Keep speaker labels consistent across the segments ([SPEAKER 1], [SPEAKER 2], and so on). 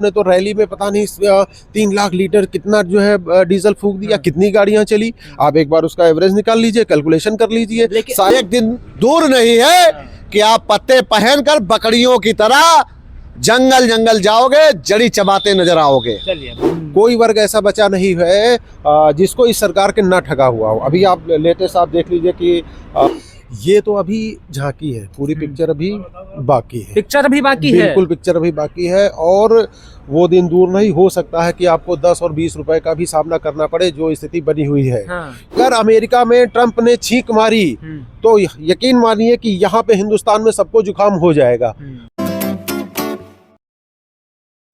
[SPEAKER 1] ने तो रैली में पता नहीं 3 लाख लीटर कितना जो है डीजल फूंक दिया, कितनी गाड़ियां चली। आप एक बार उसका एवरेज निकाल लीजिए, कैलकुलेशन कर लीजिए।
[SPEAKER 2] एक दिन दूर नहीं है कि आप पत्ते पहनकर बकरियों की तरह जंगल जंगल जाओगे, जड़ी चबाते नजर आओगे।
[SPEAKER 1] कोई वर्ग ऐसा बचा नहीं है जिसको इस सरकार के ना ठगा हुआ हो। अभी आप लेटेस्ट आप देख लीजिए कि ये तो अभी झांकी है, पूरी पिक्चर अभी बाकी है।
[SPEAKER 3] पिक्चर अभी बाकी है,
[SPEAKER 1] बिल्कुल पिक्चर अभी बाकी है। और वो दिन दूर नहीं, हो सकता है कि आपको 10 और 20 रुपए का भी सामना करना पड़े, जो स्थिति बनी हुई है। अगर अमेरिका में ट्रंप ने छींक मारी तो यकीन मानिए कि यहाँ पे हिंदुस्तान में सबको जुकाम हो जाएगा।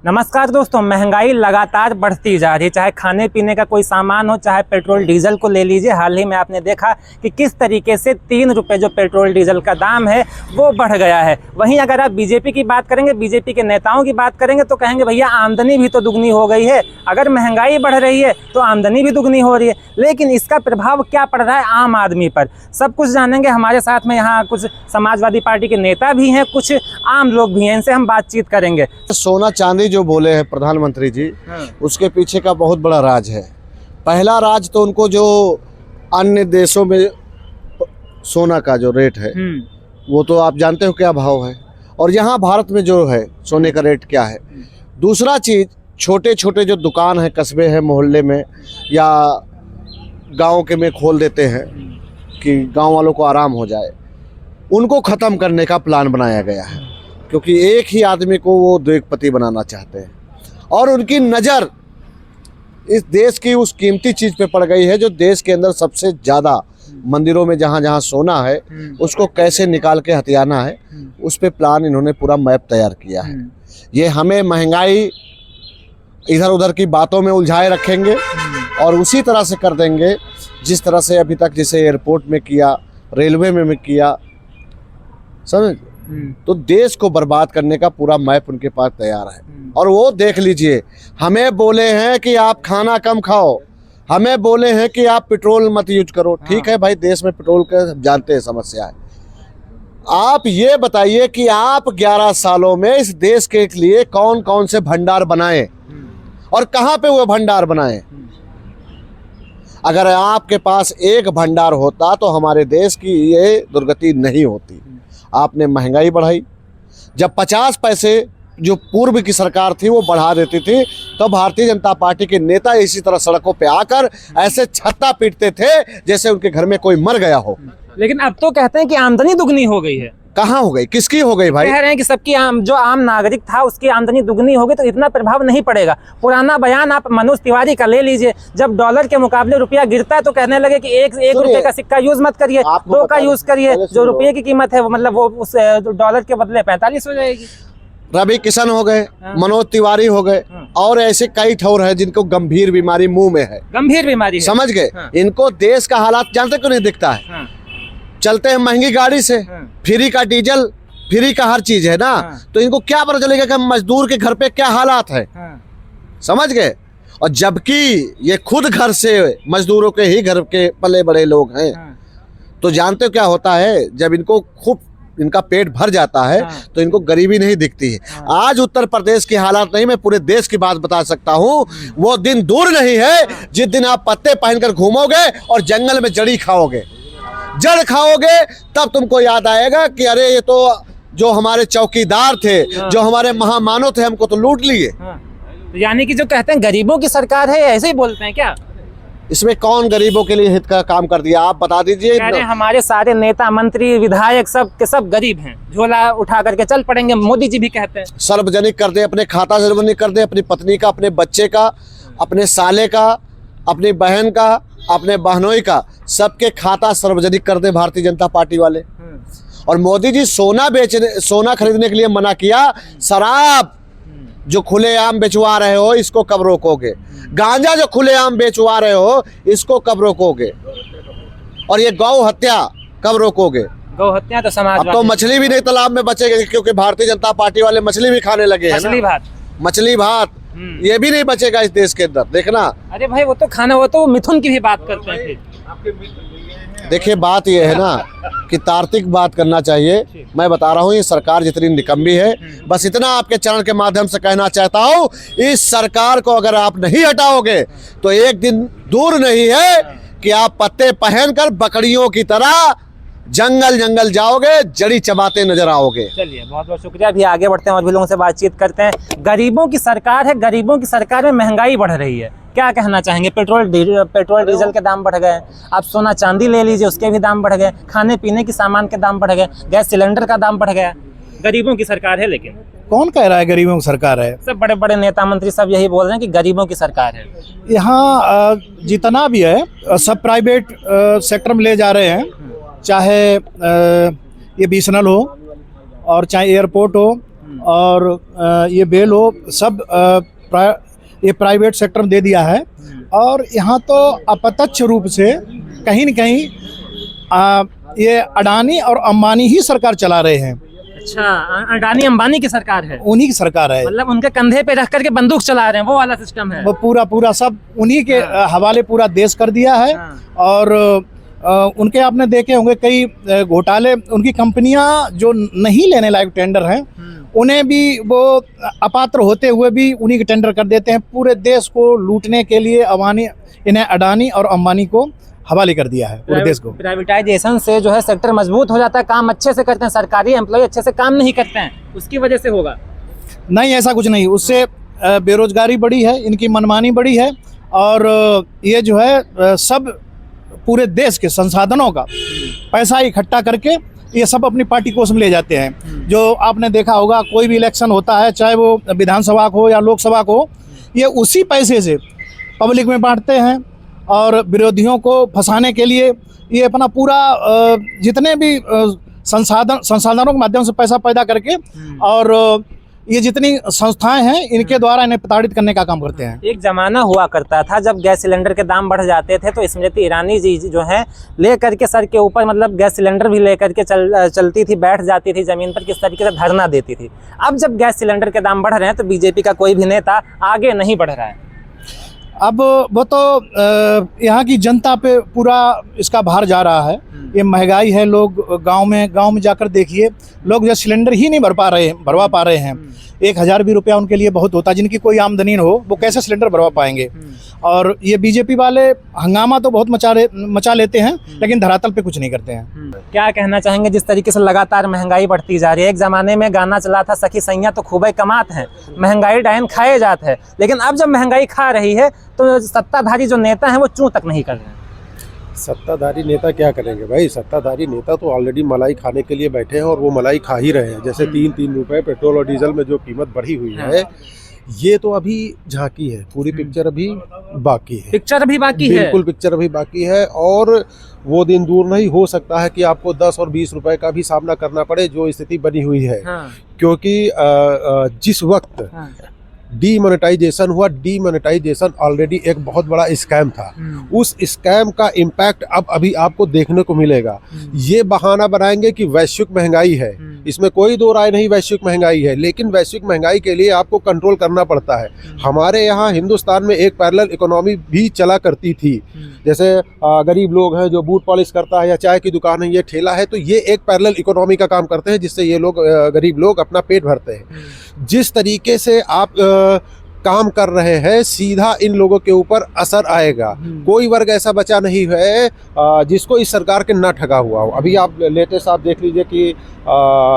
[SPEAKER 3] नमस्कार दोस्तों, महंगाई लगातार बढ़ती जा रही है। चाहे खाने पीने का कोई सामान हो, चाहे पेट्रोल डीजल को ले लीजिए। हाल ही में आपने देखा कि किस तरीके से 3 रुपये जो पेट्रोल डीजल का दाम है वो बढ़ गया है। वहीं अगर आप बीजेपी की बात करेंगे, बीजेपी के नेताओं की बात करेंगे तो कहेंगे भैया आमदनी भी तो दुगनी हो गई है। अगर महंगाई बढ़ रही है तो आमदनी भी दुगनी हो रही है, लेकिन इसका प्रभाव क्या पड़ रहा है आम आदमी पर, सब कुछ जानेंगे। हमारे साथ में यहाँ कुछ समाजवादी पार्टी के नेता भी हैं, कुछ आम लोग भी हैं, इनसे हम बातचीत करेंगे।
[SPEAKER 2] सोना चांदी जो बोले हैं प्रधानमंत्री जी, उसके पीछे का बहुत बड़ा राज है। पहला राज तो उनको जो अन्य देशों में सोना का जो रेट है वो तो आप जानते हो क्या भाव है, और यहाँ भारत में जो है सोने का रेट क्या है। दूसरा चीज, छोटे छोटे जो दुकान है, कस्बे हैं, मोहल्ले में या गांव के में खोल देते हैं कि गांव वालों को आराम हो जाए, उनको ख़त्म करने का प्लान बनाया गया है। क्योंकि एक ही आदमी को वो उद्योगपति बनाना चाहते हैं, और उनकी नज़र इस देश की उस कीमती चीज़ पे पड़ गई है जो देश के अंदर सबसे ज़्यादा मंदिरों में जहाँ जहाँ सोना है उसको कैसे निकाल के हथियाना है, उस पे प्लान इन्होंने पूरा मैप तैयार किया है। ये हमें महंगाई इधर उधर की बातों में उलझाए रखेंगे और उसी तरह से कर देंगे जिस तरह से अभी तक जैसे एयरपोर्ट में किया, रेलवे में किया, समझ। तो देश को बर्बाद करने का पूरा मैप उनके पास तैयार है। और वो देख लीजिए, हमें बोले हैं कि आप खाना कम खाओ, हमें बोले हैं कि आप पेट्रोल मत यूज करो। ठीक है भाई, देश में पेट्रोल का जानते हैं समस्या है। आप ये बताइए कि आप 11 सालों में इस देश के लिए कौन कौन से भंडार बनाए और कहाँ पे वो भंडार बनाए। अगर आपके पास एक भंडार होता तो हमारे देश की ये दुर्गति नहीं होती। आपने महंगाई बढ़ाई। जब 50 पैसे जो पूर्व की सरकार थी वो बढ़ा देती थी, तो भारतीय जनता पार्टी के नेता इसी तरह सड़कों पे आकर ऐसे छत्ता पीटते थे जैसे उनके घर में कोई मर गया हो।
[SPEAKER 3] लेकिन अब तो कहते हैं कि आमदनी दुगनी हो गई है।
[SPEAKER 2] कहाँ हो गई, किसकी हो गई भाई?
[SPEAKER 3] कह रहे हैं कि सबकी जो आम नागरिक था उसकी आमदनी दुगनी होगी तो इतना प्रभाव नहीं पड़ेगा। पुराना बयान आप मनोज तिवारी का ले लीजिए, जब डॉलर के मुकाबले रुपया गिरता है तो कहने लगे कि एक रुपए का सिक्का यूज मत करिए, 2 का यूज करिए। जो रुपये की कीमत है वो मतलब वो उस डॉलर के बदले 45 हो जाएगी।
[SPEAKER 2] रवि किशन हो गए, मनोज तिवारी हो गए, और ऐसे कई ठौर है जिनको गंभीर बीमारी मुंह में है,
[SPEAKER 3] गंभीर बीमारी है।
[SPEAKER 2] समझ गए। इनको देश का हालात जानते क्यों नहीं दिखता है? चलते हैं महंगी गाड़ी से, फ्री का डीजल, फ्री का हर चीज है ना, तो इनको क्या पता चलेगा कि मजदूर के घर पे क्या हालात है, समझ गए। और जबकि ये खुद घर से मजदूरों के ही घर के पले बड़े लोग हैं, तो जानते हो क्या होता है, जब इनको खूब इनका पेट भर जाता है तो इनको गरीबी नहीं दिखती है। आज उत्तर प्रदेश की हालात नहीं, मैं पूरे देश की बात बता सकता हूँ। वो दिन दूर नहीं है जिस दिन आप पत्ते पहनकर घूमोगे और जंगल में जड़ी खाओगे। जड़ खाओगे तब तुमको याद आएगा कि अरे ये तो जो हमारे चौकीदार थे, जो हमारे महामानव थे, हमको तो लूट लिए।
[SPEAKER 3] यानी कि जो कहते हैं गरीबों की सरकार है, ऐसे ही बोलते हैं क्या?
[SPEAKER 2] इसमें कौन गरीबों के लिए हित का काम कर दिया, आप बता दीजिए।
[SPEAKER 3] हमारे सारे नेता, मंत्री, विधायक सब के सब गरीब हैं, झोला उठा करके चल पड़ेंगे। मोदी जी भी कहते हैं
[SPEAKER 2] सार्वजनिक कर दे, अपने खाता सार्वजनिक कर दे, अपनी पत्नी का, अपने बच्चे का, अपने साले का, अपनी बहन का, अपने बहनोई का, सबके खाता सार्वजनिक कर दे भारतीय जनता पार्टी वाले। और मोदी जी सोना खरीदने के लिए मना किया। शराब जो खुलेआम बेचवा रहे हो इसको कब रोकोगे? गांजा जो खुलेआम बेचवा रहे हो इसको कब रोकोगे? और ये गौ हत्या कब रोकोगे?
[SPEAKER 3] गौ हत्या तो समाज,
[SPEAKER 2] अब तो मछली भी नहीं तालाब में बचेगी, क्योंकि भारतीय जनता पार्टी वाले मछली भी खाने लगे हैं। मछली भात ये भी नहीं बचेगा इस देश के अंदर, देखना।
[SPEAKER 3] अरे भाई वो तो खाना, वो तो मिथुन की भी बात करते हैं।
[SPEAKER 2] देखिए बात ये है ना कि तार्किक बात करना चाहिए। मैं बता रहा हूँ ये सरकार जितनी निकम्मी है, बस इतना आपके चरण के माध्यम से कहना चाहता हूँ, इस सरकार को अगर आप नहीं हटाओगे तो एक दिन दूर नहीं है कि आप पत्ते पहनकर बकरियों की तरह जंगल जंगल जाओगे, जड़ी चबाते नजर आओगे।
[SPEAKER 3] चलिए बहुत बहुत शुक्रिया। अभी आगे बढ़ते हैं और भी लोगों से बातचीत करते हैं। गरीबों की सरकार है, गरीबों की सरकार में महंगाई बढ़ रही है, क्या कहना चाहेंगे? पेट्रोल डीजल के दाम बढ़ गए, आप सोना चांदी ले लीजिए उसके भी दाम बढ़ गए, खाने पीने की सामान के दाम बढ़ गए, गैस सिलेंडर का दाम बढ़ गया। गरीबों की सरकार है, लेकिन
[SPEAKER 4] कौन कह रहा है गरीबों की सरकार है?
[SPEAKER 3] सब बड़े बड़े नेता मंत्री सब यही बोल रहे हैं कि गरीबों की सरकार है।
[SPEAKER 4] यहाँ जितना भी है सब प्राइवेट सेक्टर में ले जा रहे हैं, चाहे ये बीएसएनएल हो और चाहे एयरपोर्ट हो और ये बेल हो, सब ये प्राइवेट सेक्टर में दे दिया है। और यहाँ तो अप्रत्यक्ष रूप से कहीं न कहीं ये अडानी और अंबानी ही सरकार चला रहे हैं।
[SPEAKER 3] अच्छा, अडानी अंबानी की सरकार है,
[SPEAKER 4] उन्हीं की सरकार है,
[SPEAKER 3] मतलब उनके कंधे पे रख करके बंदूक चला रहे हैं, वो वाला सिस्टम है।
[SPEAKER 4] वो पूरा सब उन्हीं के हवाले पूरा देश कर दिया है। और उनके आपने देखे होंगे कई घोटाले, उनकी कंपनियां जो नहीं लेने लायक टेंडर हैं उन्हें भी वो अपात्र होते हुए भी उन्हीं के टेंडर कर देते हैं। पूरे देश को लूटने के लिए इन्हें अडानी और अंबानी को हवाले कर दिया है पूरे देश को।
[SPEAKER 3] प्राइवेटाइजेशन से जो है सेक्टर मजबूत हो जाता है, काम अच्छे से करते हैं, सरकारी एम्प्लॉय अच्छे से काम नहीं करते हैं, उसकी वजह से होगा?
[SPEAKER 4] नहीं, ऐसा कुछ नहीं, उससे बेरोजगारी बढ़ी है, इनकी मनमानी बढ़ी है। और ये जो है सब पूरे देश के संसाधनों का पैसा इकट्ठा करके ये सब अपनी पार्टी कोष में ले जाते हैं। जो आपने देखा होगा कोई भी इलेक्शन होता है, चाहे वो विधानसभा को या लोकसभा को, ये उसी पैसे से पब्लिक में बांटते हैं और विरोधियों को फंसाने के लिए ये अपना पूरा जितने भी संसाधनों के माध्यम से पैसा पैदा करके और ये जितनी संस्थाएं हैं इनके द्वारा इन्हें प्रताड़ित करने का काम करते हैं।
[SPEAKER 3] एक जमाना हुआ करता था जब गैस सिलेंडर के दाम बढ़ जाते थे तो स्मृति ईरानी जी जो है ले करके सर के ऊपर मतलब गैस सिलेंडर भी ले करके चलती थी, बैठ जाती थी जमीन पर, किस तरीके से धरना देती थी। अब जब गैस सिलेंडर के दाम बढ़ रहे हैं तो बीजेपी का कोई भी नेता आगे नहीं बढ़ रहा है।
[SPEAKER 4] अब वो तो यहाँ की जनता पे पूरा इसका भार जा रहा है। ये महंगाई है, लोग गांव में जाकर देखिए, लोग जो सिलेंडर ही नहीं भरवा पा रहे हैं। 1000 भी रुपया उनके लिए बहुत होता है, जिनकी कोई आमदनी न हो वो कैसे सिलेंडर भरवा पाएंगे। और ये बीजेपी वाले हंगामा तो बहुत मचा लेते हैं लेकिन धरातल पे कुछ नहीं करते हैं।
[SPEAKER 3] क्या कहना चाहेंगे जिस तरीके से लगातार महंगाई बढ़ती जा रही है? एक जमाने में गाना चला था सखी सैया तो खूबे कमात हैं, महंगाई डायन खाए जात है, लेकिन अब जब महंगाई खा रही है तो सत्ताधारी जो नेता हैं वो चूं तक नहीं कर रहे हैं।
[SPEAKER 1] सत्ताधारी नेता क्या करेंगे भाई? सत्ताधारी नेता तो ऑलरेडी मलाई खाने के लिए बैठे हैं और वो मलाई खा ही रहे हैं। जैसे 3 रुपए पेट्रोल और डीजल में जो कीमत बढ़ी हुई है, ये तो अभी झांकी है, पूरी पिक्चर अभी बाकी है।
[SPEAKER 3] पिक्चर अभी बाकी है,
[SPEAKER 1] बिल्कुल पिक्चर अभी बाकी है। और वो दिन दूर नहीं हो सकता है कि आपको 10 और 20 रुपए का भी सामना करना पड़े जो स्थिति बनी हुई है। क्योंकि जिस वक्त डीमोनेटाइजेशन हुआ, डीमोनेटाइजेशन ऑलरेडी एक बहुत बड़ा स्कैम था। उस स्कैम का इम्पैक्ट अब अभी आपको देखने को मिलेगा। ये बहाना बनाएंगे कि वैश्विक महंगाई है, इसमें कोई दो राय नहीं, वैश्विक महंगाई है, लेकिन वैश्विक महंगाई के लिए आपको कंट्रोल करना पड़ता है। हमारे यहाँ हिंदुस्तान में एक पैरेलल इकोनॉमी भी चला करती थी। जैसे गरीब लोग हैं जो बूट पॉलिश करता है या चाय की दुकान है, ये ठेला है, तो ये एक पैरेलल इकोनॉमी का काम करते हैं जिससे ये लोग गरीब लोग अपना पेट भरते हैं। जिस तरीके से आप काम कर रहे हैं सीधा इन लोगों के ऊपर असर आएगा। कोई वर्ग ऐसा बचा नहीं है जिसको इस सरकार के ना ठगा हुआ हो। अभी आप लेटेस्ट आप देख लीजिए कि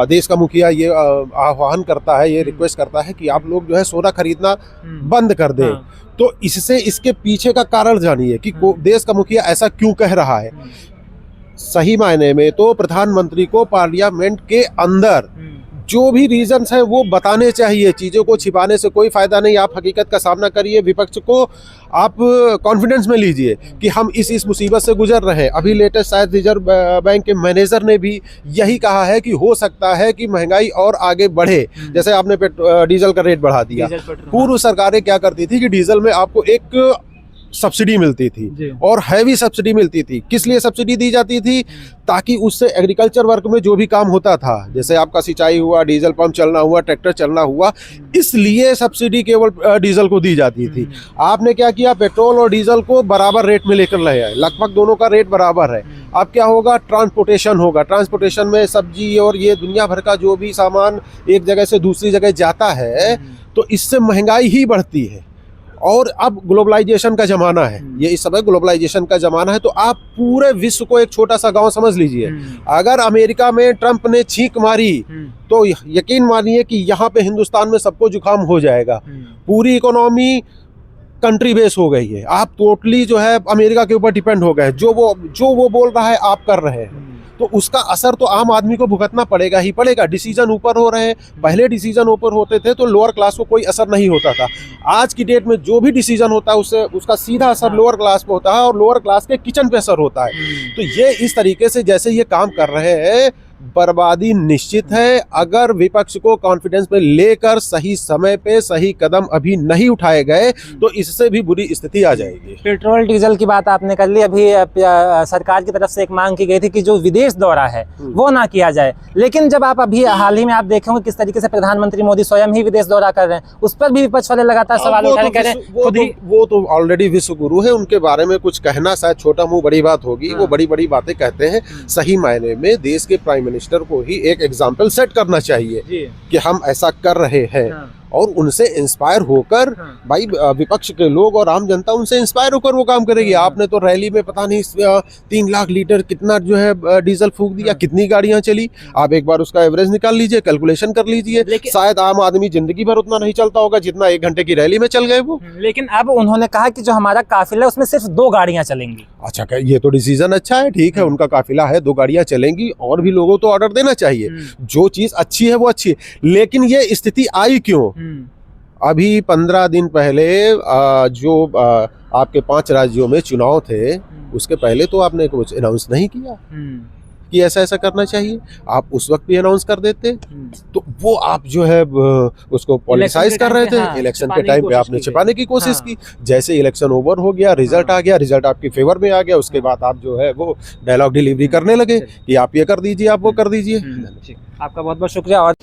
[SPEAKER 1] देश का मुखिया ये आह्वान करता है, ये रिक्वेस्ट करता है कि आप लोग जो है सोना खरीदना बंद कर दें। तो इससे इसके पीछे का कारण जानिए कि देश का मुखिया ऐसा क्यों कह रहा है। सही मायने में तो प्रधानमंत्री को पार्लियामेंट के अंदर जो भी रीजंस है वो बताने चाहिए। चीज़ों को छिपाने से कोई फायदा नहीं। आप हकीकत का सामना करिए, विपक्ष को आप कॉन्फिडेंस में लीजिए कि हम इस मुसीबत से गुजर रहे हैं। अभी लेटेस्ट शायद रिजर्व बैंक के मैनेजर ने भी यही कहा है कि हो सकता है कि महंगाई और आगे बढ़े। जैसे आपने डीजल का रेट बढ़ा दिया। पूर्व सरकारें क्या करती थी कि डीजल में आपको एक सब्सिडी मिलती थी और हैवी सब्सिडी मिलती थी। किस लिए सब्सिडी दी जाती थी? ताकि उससे एग्रीकल्चर वर्क में जो भी काम होता था, जैसे आपका सिंचाई हुआ, डीजल पंप चलना हुआ, ट्रैक्टर चलना हुआ, इसलिए सब्सिडी केवल डीजल को दी जाती थी। आपने क्या किया? पेट्रोल और डीजल को बराबर रेट में लेकर लाए हैं, लगभग दोनों का रेट बराबर है। अब क्या होगा, ट्रांसपोर्टेशन होगा। ट्रांसपोर्टेशन में सब्जी और ये दुनिया भर का जो भी सामान एक जगह से दूसरी जगह जाता है, तो इससे महंगाई ही बढ़ती है। और अब ग्लोबलाइजेशन का ज़माना है, ये इस समय ग्लोबलाइजेशन का ज़माना है। तो आप पूरे विश्व को एक छोटा सा गांव समझ लीजिए। अगर अमेरिका में ट्रंप ने छींक मारी तो यकीन मानिए कि यहाँ पे हिंदुस्तान में सबको जुकाम हो जाएगा। पूरी इकोनॉमी कंट्री बेस हो गई है। आप टोटली जो है अमेरिका के ऊपर डिपेंड हो गए। जो वो बोल रहा है आप कर रहे हैं, तो उसका असर तो आम आदमी को भुगतना पड़ेगा ही पड़ेगा। डिसीजन ऊपर हो रहे हैं। पहले डिसीजन ऊपर होते थे तो लोअर क्लास को कोई असर नहीं होता था। आज की डेट में जो भी डिसीजन होता है उससे उसका सीधा असर लोअर क्लास पे होता है और लोअर क्लास के किचन पे असर होता है। तो ये इस तरीके से जैसे ये काम कर रहे हैं, बर्बादी निश्चित है। अगर विपक्ष को कॉन्फिडेंस में लेकर सही समय पे सही कदम अभी नहीं उठाए गए तो इससे भी बुरी स्थिति आ जाएगी।
[SPEAKER 3] पेट्रोल डीजल की बात आपने कर ली। अभी सरकार की तरफ से एक मांग की गई थी कि जो विदेश दौरा है वो ना किया जाए, लेकिन जब आप अभी हाल ही में आप देखे होंगे किस तरीके से प्रधानमंत्री मोदी स्वयं ही विदेश दौरा कर रहे हैं, उस पर भी विपक्ष वाले लगातार सवाल उठा रहे हैं।
[SPEAKER 1] वो तो ऑलरेडी विश्व गुरु है, उनके बारे में कुछ कहना शायद छोटा मुंह बड़ी बात होगी। वो बड़ी बड़ी बातें कहते हैं। सही मायने में देश के प्राइम मिनिस्टर को ही एक एग्जाम्पल सेट करना चाहिए कि हम ऐसा कर रहे हैं और उनसे इंस्पायर होकर भाई विपक्ष के लोग और आम जनता उनसे इंस्पायर होकर वो काम करेगी। आपने तो रैली में पता नहीं 3 लाख लीटर कितना जो है डीजल फूंक दिया, कितनी गाड़ियां चली। आप एक बार उसका एवरेज निकाल लीजिए, कैलकुलेशन कर लीजिए। शायद आम आदमी जिंदगी भर उतना नहीं चलता होगा जितना 1 घंटे की रैली में चल गए वो।
[SPEAKER 3] लेकिन अब उन्होंने कहा कि जो हमारा काफिला है उसमें सिर्फ 2 गाड़ियां चलेंगी।
[SPEAKER 1] अच्छा, ये तो डिसीजन अच्छा है, ठीक है, उनका काफिला है, 2 गाड़ियां चलेंगी। और भी लोगों को ऑर्डर देना चाहिए। जो चीज अच्छी है वो अच्छी है, लेकिन ये स्थिति आई क्यों? अभी 15 दिन पहले जो आपके 5 राज्यों में चुनाव थे, उसके पहले तो आपने कुछ अनाउंस नहीं किया कि ऐसा ऐसा करना चाहिए। आप उस वक्त भी अनाउंस कर देते तो वो आप जो है उसको पॉलिटिसाइज कर रहे थे। इलेक्शन के टाइम पे आपने छिपाने की कोशिश की। जैसे इलेक्शन ओवर हो गया, रिजल्ट आ गया, रिजल्ट आपकी फेवर में आ गया, उसके बाद आप जो है वो डायलॉग डिलीवरी करने लगे कि आप ये कर दीजिए, आप वो कर दीजिए।
[SPEAKER 3] आपका बहुत बहुत शुक्रिया। और